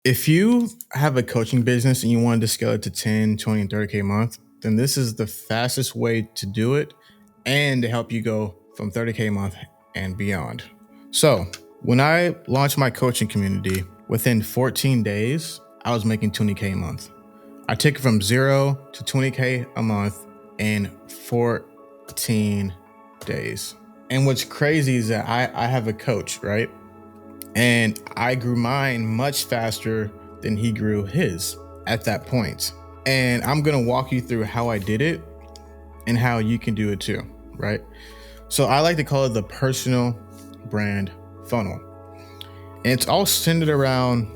If you have a coaching business and you wanted to scale it to 10, 20, and 30K a month, then this is the fastest way to do it and to help you go from 30K a month and beyond. So when I launched my coaching community, within 14 days, I was making 20K a month. I took it from 0 to 20K a month in 14 days. And what's crazy is that I have a coach, right? And I grew mine much faster than he grew his at that point. And I'm gonna walk you through how I did it and how you can do it too, right? So I like to call it the personal brand funnel. And it's all centered around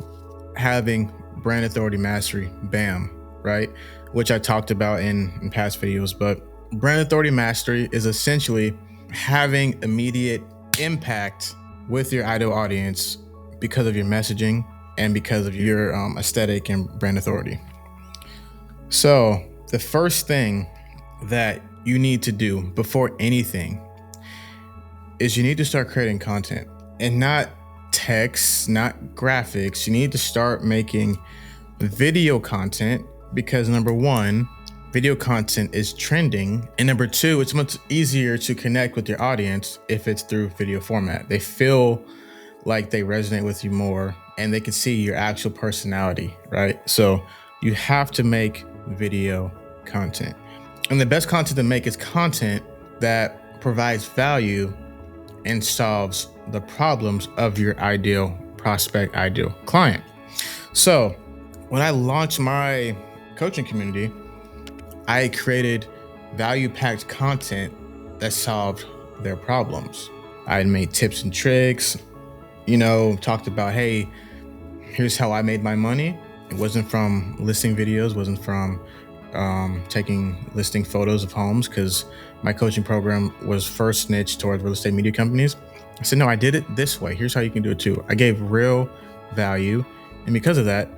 having brand authority mastery, BAM, right? Which I talked about in past videos. But brand authority mastery is essentially having immediate impact with your ideal audience because of your messaging and because of your aesthetic and brand authority. So the first thing that you need to do before anything is you need to start creating content, and not text, not graphics. You need to start making video content because number one, video content is trending. And number two, it's much easier to connect with your audience if it's through video format. They feel like they resonate with you more and they can see your actual personality, right? So you have to make video content. And the best content to make is content that provides value and solves the problems of your ideal prospect, ideal client. So when I launched my coaching community, I created value-packed content that solved their problems. I made tips and tricks, talked about, hey, here's how I made my money. It wasn't from listing videos, wasn't from taking listing photos of homes, because my coaching program was first niched towards real estate media companies. I said, no, I did it this way. Here's how you can do it too. I gave real value. And because of that,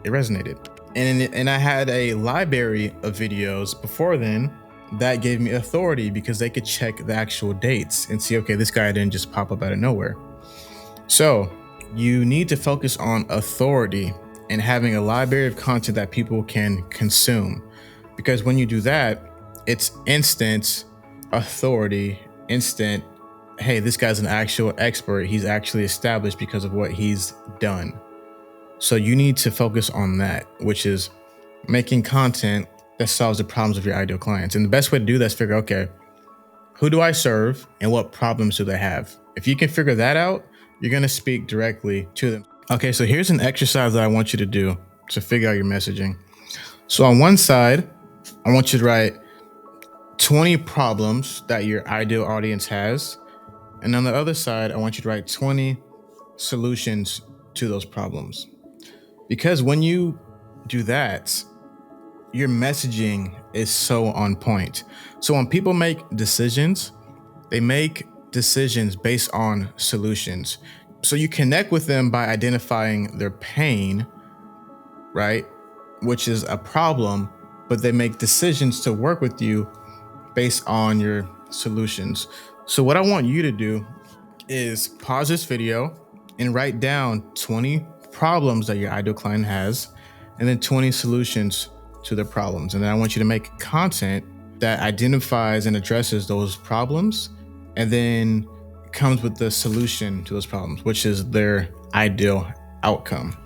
it resonated. And I had a library of videos before then that gave me authority because they could check the actual dates and see, okay, this guy didn't just pop up out of nowhere. So you need to focus on authority and having a library of content that people can consume. Because when you do that, it's instant authority, instant, hey, this guy's an actual expert. He's actually established because of what he's done. So you need to focus on that, which is making content that solves the problems of your ideal clients. And the best way to do that is figure, okay, who do I serve and what problems do they have? If you can figure that out, you're going to speak directly to them. Okay, so here's an exercise that I want you to do to figure out your messaging. So on one side, I want you to write 20 problems that your ideal audience has. And on the other side, I want you to write 20 solutions to those problems. Because when you do that, your messaging is so on point. So when people make decisions, they make decisions based on solutions. So you connect with them by identifying their pain, right? Which is a problem, but they make decisions to work with you based on your solutions. So what I want you to do is pause this video and write down 20 problems that your ideal client has, and then 20 solutions to their problems. And then I want you to make content that identifies and addresses those problems and then comes with the solution to those problems, which is their ideal outcome.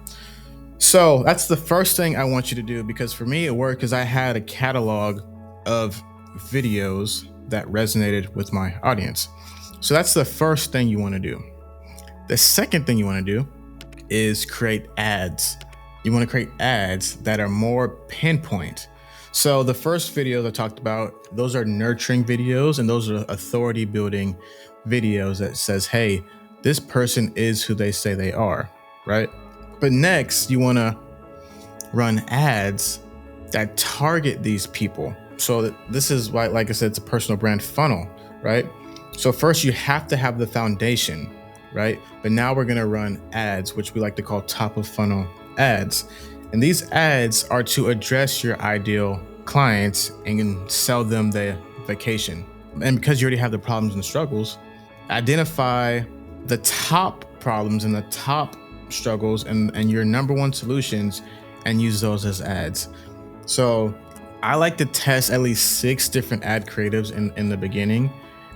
So that's the first thing I want you to do, because for me it worked because I had a catalog of videos that resonated with my audience. So that's the first thing you want to do. The second thing you want to do is create ads. You want to create ads that are more pinpoint. So the first videos I talked about, those are nurturing videos, and those are authority building videos that says, hey, this person is who they say they are, right? But next, you want to run ads that target these people. So this is why, like I said, it's a personal brand funnel, right? So first you have to have the foundation, right? But now we're going to run ads, which we like to call top of funnel ads. And these ads are to address your ideal clients and sell them the vacation. And because you already have the problems and struggles, identify the top problems and the top struggles and your number one solutions and use those as ads. So I like to test at least 6 different ad creatives in the beginning.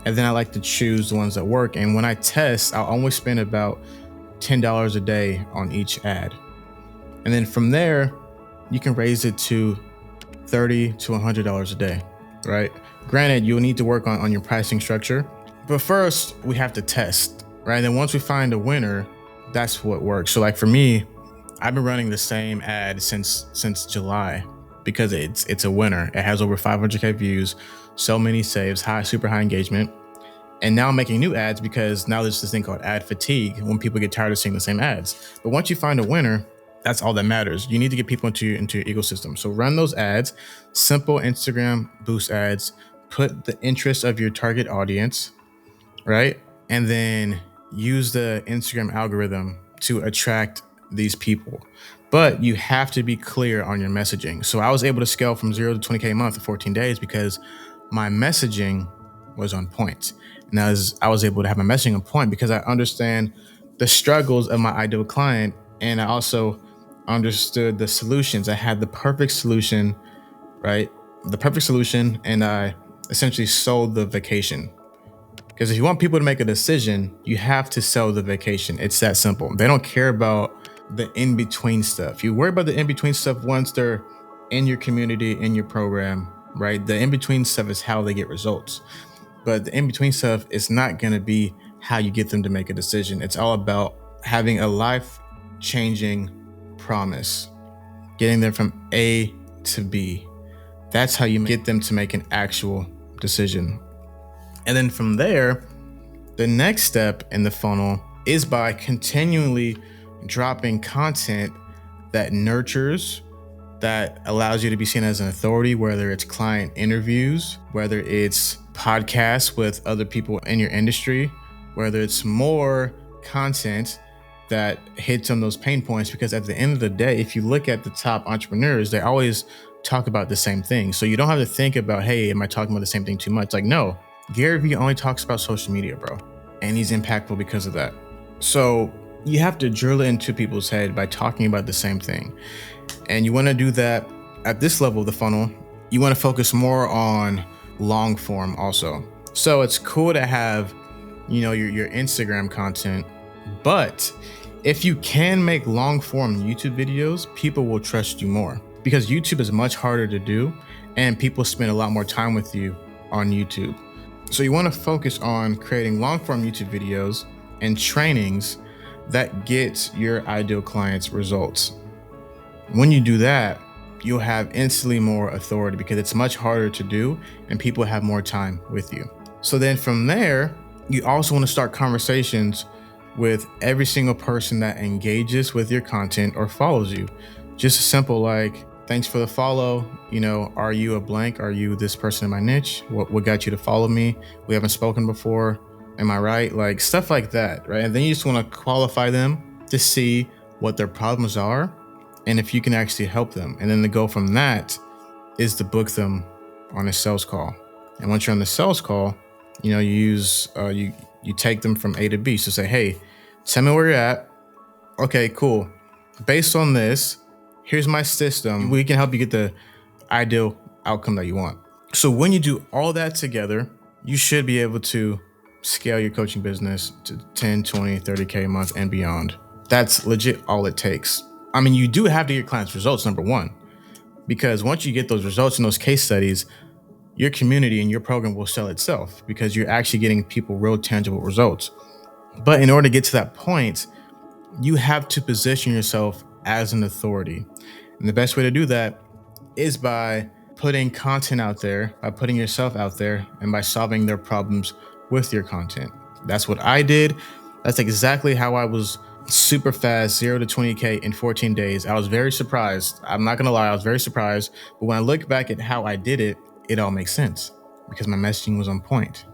And then I like to choose the ones that work. And when I test, I'll always spend about $10 a day on each ad. And then from there, you can raise it to $30 to $100 a day, right? Granted, you'll need to work on your pricing structure, but first we have to test, right? And then once we find a winner, that's what works. So like for me, I've been running the same ad since July because it's a winner. It has over 500K views, so many saves, super high engagement. And now I'm making new ads because now there's this thing called ad fatigue when people get tired of seeing the same ads. But once you find a winner, that's all that matters. You need to get people into your ecosystem. So run those ads, simple Instagram boost ads, put the interest of your target audience, right? And then use the Instagram algorithm to attract these people. But you have to be clear on your messaging. So I was able to scale from 0 to 20K a month in 14 days because my messaging was on point. And I was able to have my messaging on point because I understand the struggles of my ideal client. And I also understood the solutions. I had the perfect solution, right? The perfect solution. And I essentially sold the vacation. Because if you want people to make a decision, you have to sell the vacation. It's that simple. They don't care about the in-between stuff. You worry about the in-between stuff once they're in your community, in your program, right? The in-between stuff is how they get results. But the in-between stuff is not going to be how you get them to make a decision. It's all about having a life-changing promise, getting them from A to B. That's how you get them to make an actual decision. And then from there, the next step in the funnel is by continually dropping content that nurtures, that allows you to be seen as an authority, whether it's client interviews, whether it's podcasts with other people in your industry, whether it's more content that hits on those pain points. Because at the end of the day, if you look at the top entrepreneurs, they always talk about the same thing. So you don't have to think about, hey, am I talking about the same thing too much? Like, no, Gary Vee only talks about social media, bro. And he's impactful because of that. So you have to drill it into people's head by talking about the same thing. And you want to do that at this level of the funnel. You want to focus more on long form also. So it's cool to have, your Instagram content, but if you can make long form YouTube videos, people will trust you more because YouTube is much harder to do and people spend a lot more time with you on YouTube. So you want to focus on creating long form YouTube videos and trainings that get your ideal clients results. When you do that, you'll have instantly more authority because it's much harder to do and people have more time with you. So then from there, you also want to start conversations with every single person that engages with your content or follows you. Just simple like, thanks for the follow. Are you a blank? Are you this person in my niche? What got you to follow me? We haven't spoken before. Am I right? Like stuff like that, right? And then you just want to qualify them to see what their problems are and if you can actually help them. And then the goal from that is to book them on a sales call. And once you're on the sales call, you use you take them from A to B. So say, hey, tell me where you're at. Okay, cool. Based on this, here's my system. We can help you get the ideal outcome that you want. So when you do all that together, you should be able to scale your coaching business to 10, 20, 30K a month and beyond. That's legit all it takes. I mean, you do have to get clients results, number one, because once you get those results in those case studies, your community and your program will sell itself because you're actually getting people real tangible results. But in order to get to that point, you have to position yourself as an authority. And the best way to do that is by putting content out there, by putting yourself out there, and by solving their problems with your content. That's what I did. That's exactly how I was super fast, 0 to 20K in 14 days. I was very surprised. I'm not going to lie, I was very surprised. But when I look back at how I did it, it all makes sense because my messaging was on point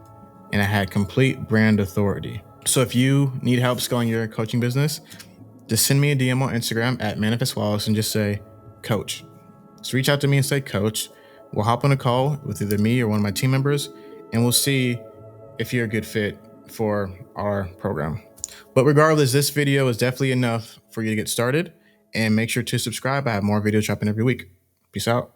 and I had complete brand authority. So if you need help scaling your coaching business, just send me a DM on Instagram at Manifest Wallace and just say, coach. Just reach out to me and say, coach. We'll hop on a call with either me or one of my team members and we'll see if you're a good fit for our program. But regardless, this video is definitely enough for you to get started, and make sure to subscribe. I have more videos dropping every week. Peace out.